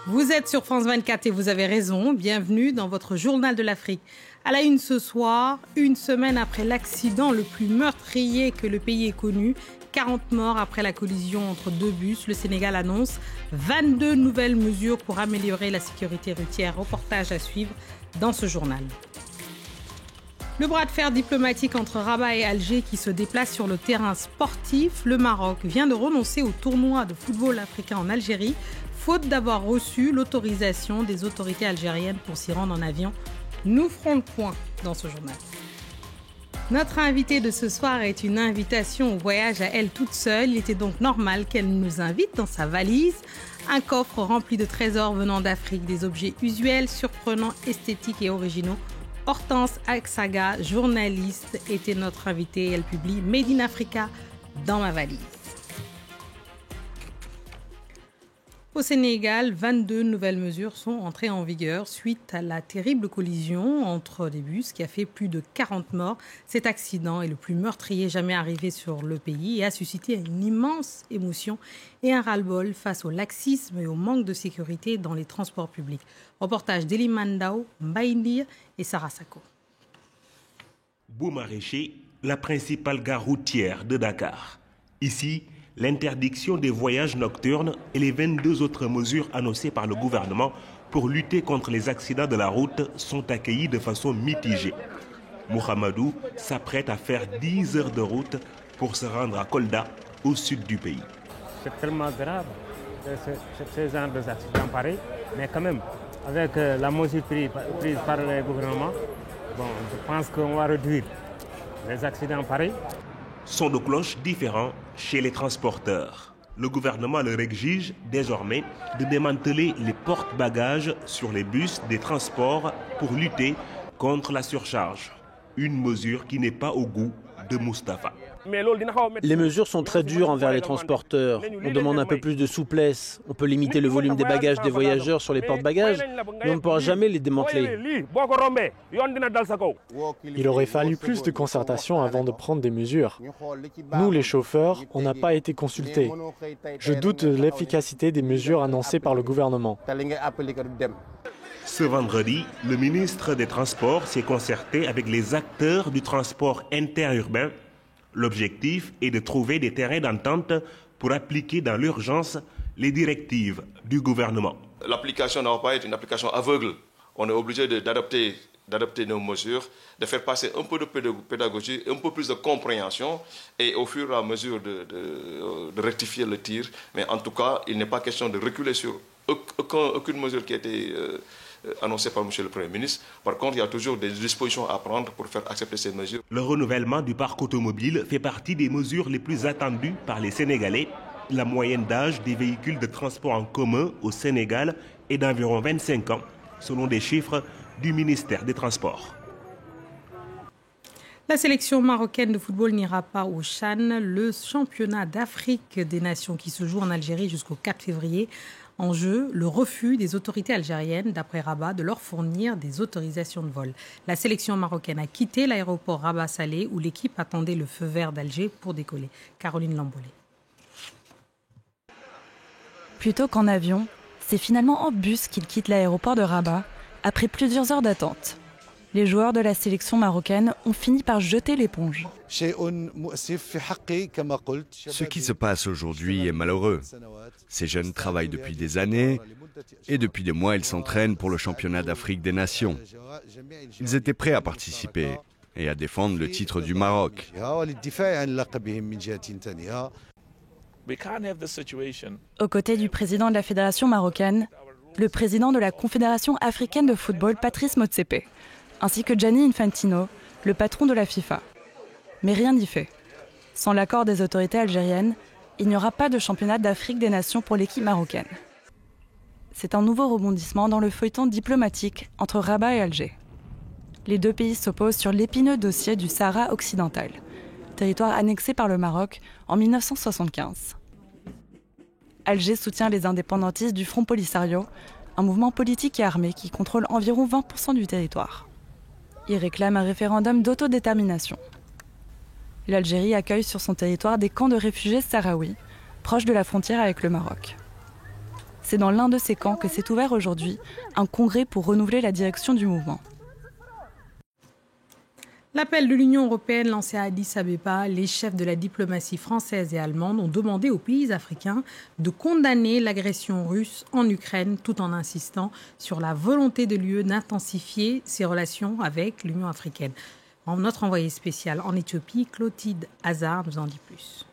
Vous êtes sur France 24 et vous avez raison. Bienvenue dans votre journal de l'Afrique. À la une ce soir, une semaine après l'accident le plus meurtrier que le pays ait connu, 40 morts après la collision entre deux bus, le Sénégal annonce 22 nouvelles mesures pour améliorer la sécurité routière. Reportage à suivre dans ce journal. Le bras de fer diplomatique entre Rabat et Alger qui se déplace sur le terrain sportif. Le Maroc vient de renoncer au tournoi de football africain en Algérie, faute d'avoir reçu l'autorisation des autorités algériennes pour s'y rendre en avion. Nous ferons le point dans ce journal. Notre invitée de ce soir est une invitation au voyage à elle toute seule. Il était donc normal qu'elle nous invite dans sa valise. Un coffre rempli de trésors venant d'Afrique, des objets usuels, surprenants, esthétiques et originaux. Hortense Aksaga, journaliste, était notre invitée. Elle publie Made in Africa dans ma valise. Au Sénégal, 22 nouvelles mesures sont entrées en vigueur suite à la terrible collision entre des bus qui a fait plus de 40 morts. Cet accident est le plus meurtrier jamais arrivé sur le pays et a suscité une immense émotion et un ras-le-bol face au laxisme et au manque de sécurité dans les transports publics. Reportage d'Eliman Dao, Mbaïndir et Sarah Sako. Bou-Maraîcher, la principale gare routière de Dakar. Ici, l'interdiction des voyages nocturnes et les 22 autres mesures annoncées par le gouvernement pour lutter contre les accidents de la route sont accueillies de façon mitigée. Mohamedou s'apprête à faire 10 heures de route pour se rendre à Kolda, au sud du pays. C'est tellement grave, ce genre d'accidents pareils, mais quand même, avec la mesure prise par le gouvernement, je pense qu'on va réduire les accidents pareils. Son de cloche différent chez les transporteurs. Le gouvernement leur exige désormais de démanteler les porte-bagages sur les bus des transports pour lutter contre la surcharge. Une mesure qui n'est pas au goût de Mustapha. Les mesures sont très dures envers les transporteurs. On demande un peu plus de souplesse. On peut limiter le volume des bagages des voyageurs sur les porte-bagages, mais on ne pourra jamais les démanteler. Il aurait fallu plus de concertation avant de prendre des mesures. Nous, les chauffeurs, on n'a pas été consultés. Je doute de l'efficacité des mesures annoncées par le gouvernement. Ce vendredi, le ministre des Transports s'est concerté avec les acteurs du transport interurbain. L'objectif est de trouver des terrains d'entente pour appliquer dans l'urgence les directives du gouvernement. L'application ne va pas être une application aveugle. On est obligé d'adapter nos mesures, de faire passer un peu de pédagogie, un peu plus de compréhension et au fur et à mesure de rectifier le tir. Mais en tout cas, il n'est pas question de reculer sur aucune mesure qui a été annoncé par M. le Premier ministre. Par contre, il y a toujours des dispositions à prendre pour faire accepter ces mesures. Le renouvellement du parc automobile fait partie des mesures les plus attendues par les Sénégalais. La moyenne d'âge des véhicules de transport en commun au Sénégal est d'environ 25 ans, selon des chiffres du ministère des Transports. La sélection marocaine de football n'ira pas au CHAN, le championnat d'Afrique des Nations qui se joue en Algérie jusqu'au 4 février. En jeu, le refus des autorités algériennes, d'après Rabat, de leur fournir des autorisations de vol. La sélection marocaine a quitté l'aéroport Rabat-Salé où l'équipe attendait le feu vert d'Alger pour décoller. Caroline Lambolé. Plutôt qu'en avion, c'est finalement en bus qu'ils quittent l'aéroport de Rabat après plusieurs heures d'attente. Les joueurs de la sélection marocaine ont fini par jeter l'éponge. Ce qui se passe aujourd'hui est malheureux. Ces jeunes travaillent depuis des années et depuis des mois, ils s'entraînent pour le championnat d'Afrique des Nations. Ils étaient prêts à participer et à défendre le titre du Maroc. Aux côtés du président de la fédération marocaine, le président de la Confédération africaine de football, Patrice Motsepe, ainsi que Gianni Infantino, le patron de la FIFA. Mais rien n'y fait. Sans l'accord des autorités algériennes, il n'y aura pas de championnat d'Afrique des Nations pour l'équipe marocaine. C'est un nouveau rebondissement dans le feuilleton diplomatique entre Rabat et Alger. Les deux pays s'opposent sur l'épineux dossier du Sahara occidental, territoire annexé par le Maroc en 1975. Alger soutient les indépendantistes du Front Polisario, un mouvement politique et armé qui contrôle environ 20% du territoire. Il réclame un référendum d'autodétermination. L'Algérie accueille sur son territoire des camps de réfugiés sahraouis, proches de la frontière avec le Maroc. C'est dans l'un de ces camps que s'est ouvert aujourd'hui un congrès pour renouveler la direction du mouvement. L'appel de l'Union européenne lancé à Addis Abeba, les chefs de la diplomatie française et allemande ont demandé aux pays africains de condamner l'agression russe en Ukraine tout en insistant sur la volonté de l'UE d'intensifier ses relations avec l'Union africaine. Notre envoyé spécial en Éthiopie, Clotilde Hazard, nous en dit plus.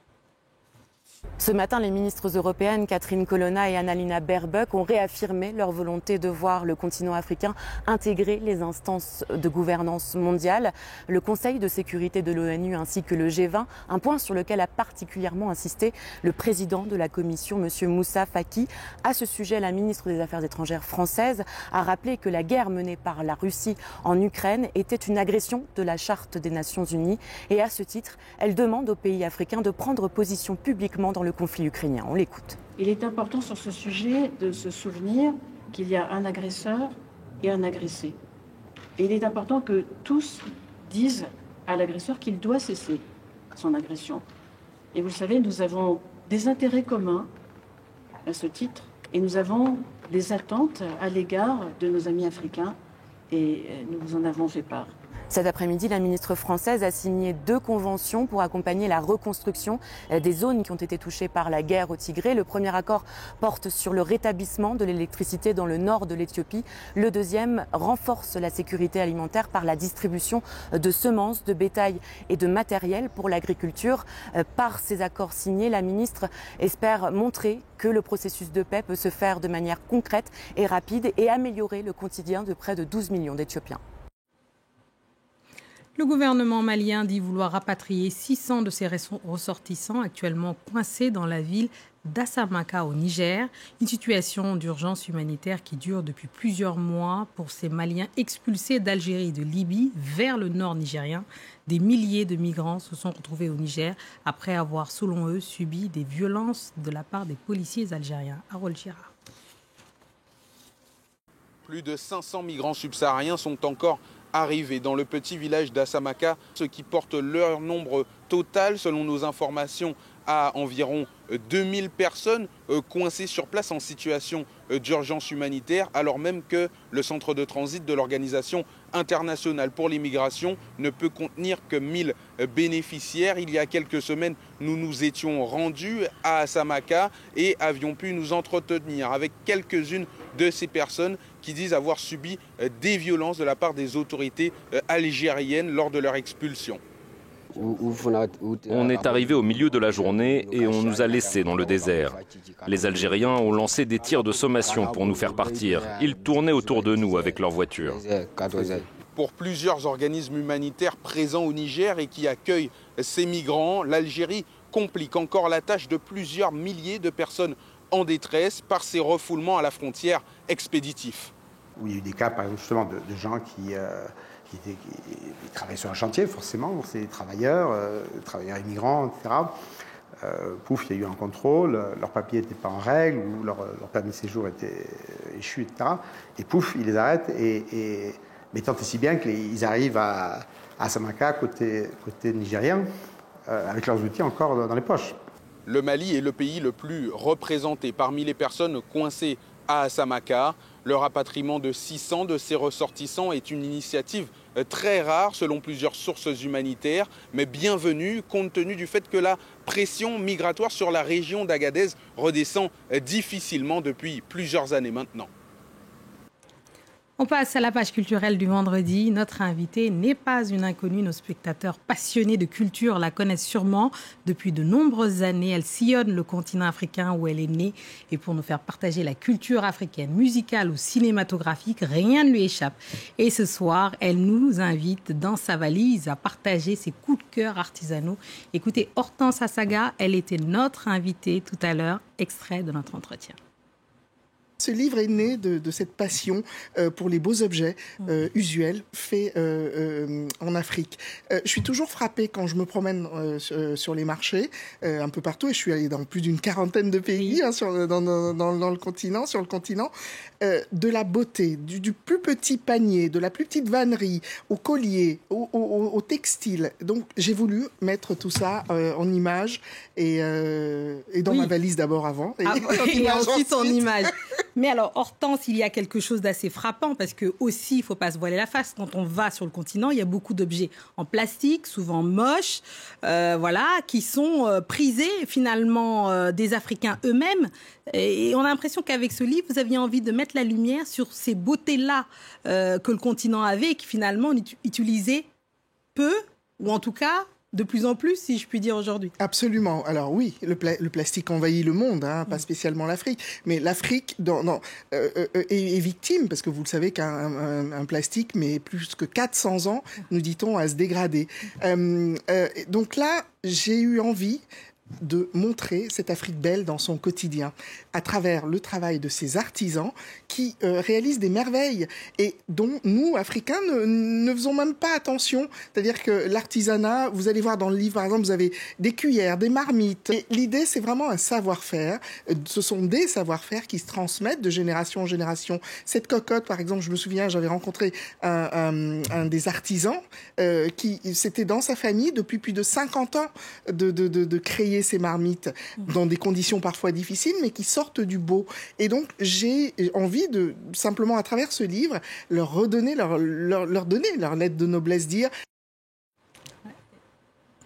Ce matin, les ministres européennes Catherine Colonna et Annalena Baerbock ont réaffirmé leur volonté de voir le continent africain intégrer les instances de gouvernance mondiale, le Conseil de sécurité de l'ONU ainsi que le G20, un point sur lequel a particulièrement insisté le président de la Commission, M. Moussa Faki. À ce sujet, la ministre des Affaires étrangères française a rappelé que la guerre menée par la Russie en Ukraine était une agression de la Charte des Nations Unies et à ce titre, elle demande aux pays africains de prendre position publiquement dans le conflit ukrainien. On l'écoute. Il est important sur ce sujet de se souvenir qu'il y a un agresseur et un agressé. Et il est important que tous disent à l'agresseur qu'il doit cesser son agression. Et vous le savez, nous avons des intérêts communs à ce titre et nous avons des attentes à l'égard de nos amis africains et nous vous en avons fait part. Cet après-midi, la ministre française a signé 2 conventions pour accompagner la reconstruction des zones qui ont été touchées par la guerre au Tigré. Le premier accord porte sur le rétablissement de l'électricité dans le nord de l'Éthiopie. Le deuxième renforce la sécurité alimentaire par la distribution de semences, de bétail et de matériel pour l'agriculture. Par ces accords signés, la ministre espère montrer que le processus de paix peut se faire de manière concrète et rapide et améliorer le quotidien de près de 12 millions d'Éthiopiens. Le gouvernement malien dit vouloir rapatrier 600 de ses ressortissants actuellement coincés dans la ville d'Assamaka au Niger. Une situation d'urgence humanitaire qui dure depuis plusieurs mois pour ces Maliens expulsés d'Algérie et de Libye vers le nord nigérien. Des milliers de migrants se sont retrouvés au Niger après avoir, selon eux, subi des violences de la part des policiers algériens. Harold Girard. Plus de 500 migrants subsahariens sont encore arrivés dans le petit village d'Assamaka, ce qui porte leur nombre total, selon nos informations, à environ 2000 personnes coincées sur place en situation d'urgence humanitaire, alors même que le centre de transit de l'Organisation internationale pour l'immigration ne peut contenir que 1000 bénéficiaires. Il y a quelques semaines, nous nous étions rendus à Assamaka et avions pu nous entretenir avec quelques-unes de ces personnes qui disent avoir subi des violences de la part des autorités algériennes lors de leur expulsion. On est arrivé au milieu de la journée et on nous a laissés dans le désert. Les Algériens ont lancé des tirs de sommation pour nous faire partir. Ils tournaient autour de nous avec leurs voitures. Pour plusieurs organismes humanitaires présents au Niger et qui accueillent ces migrants, l'Algérie complique encore la tâche de plusieurs milliers de personnes en détresse par ces refoulements à la frontière expéditifs. Il y a eu des cas, par exemple, justement, de gens qui travaillent sur un chantier, forcément, c'est des travailleurs immigrants, etc. Pouf, il y a eu un contrôle, leurs papiers n'étaient pas en règle, ou leur permis de séjour était échu, etc. Et pouf, ils les arrêtent, mais tant et si bien qu'ils arrivent à Assamaka, côté nigérien, avec leurs outils encore dans les poches. Le Mali est le pays le plus représenté parmi les personnes coincées à Assamaka. Le rapatriement de 600 de ces ressortissants est une initiative très rare selon plusieurs sources humanitaires, mais bienvenue compte tenu du fait que la pression migratoire sur la région d'Agadez redescend difficilement depuis plusieurs années maintenant. On passe à la page culturelle du vendredi. Notre invitée n'est pas une inconnue. Nos spectateurs passionnés de culture la connaissent sûrement depuis de nombreuses années. Elle sillonne le continent africain où elle est née. Et pour nous faire partager la culture africaine, musicale ou cinématographique, rien ne lui échappe. Et ce soir, elle nous invite dans sa valise à partager ses coups de cœur artisanaux. Écoutez, Hortense Assaga, elle était notre invitée tout à l'heure. Extrait de notre entretien. ce livre est né de cette passion pour les beaux objets usuels faits en Afrique. Je suis toujours frappée quand je me promène sur les marchés, un peu partout, et je suis allée dans plus d'une quarantaine de pays dans le continent, sur le continent, de la beauté, du plus petit panier, de la plus petite vannerie, au collier, au textile. Donc j'ai voulu mettre tout ça en image et dans ma valise d'abord avant. Et ensuite en image. Mais alors Hortense, il y a quelque chose d'assez frappant parce que aussi, il ne faut pas se voiler la face. Quand on va sur le continent, il y a beaucoup d'objets en plastique, souvent moches, qui sont prisés finalement des Africains eux-mêmes. Et on a l'impression qu'avec ce livre, vous aviez envie de mettre la lumière sur ces beautés-là que le continent avait et qui finalement on utilisait peu, ou en tout cas de plus en plus, si je puis dire aujourd'hui. Absolument. Alors oui, le plastique envahit le monde, pas spécialement l'Afrique. Mais l'Afrique est victime, parce que vous le savez qu'un plastique met plus que 400 ans, nous dit-on, à se dégrader. Donc là, j'ai eu envie de montrer cette Afrique belle dans son quotidien, à travers le travail de ces artisans qui réalisent des merveilles et dont nous, Africains, ne faisons même pas attention. C'est-à-dire que l'artisanat, vous allez voir dans le livre, par exemple, vous avez des cuillères, des marmites. Et l'idée, c'est vraiment un savoir-faire. Ce sont des savoir-faire qui se transmettent de génération en génération. Cette cocotte, par exemple, je me souviens, j'avais rencontré un des artisans qui, c'était dans sa famille depuis plus de 50 ans de créer ces marmites dans des conditions parfois difficiles, mais qui sortent du beau. Et donc, j'ai envie de, simplement à travers ce livre, leur redonner, leur donner leur lettre de noblesse, dire...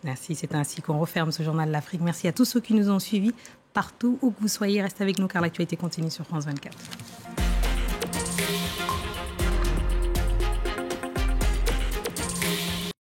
Merci, c'est ainsi qu'on referme ce journal de l'Afrique. Merci à tous ceux qui nous ont suivis partout où que vous soyez. Restez avec nous car l'actualité continue sur France 24.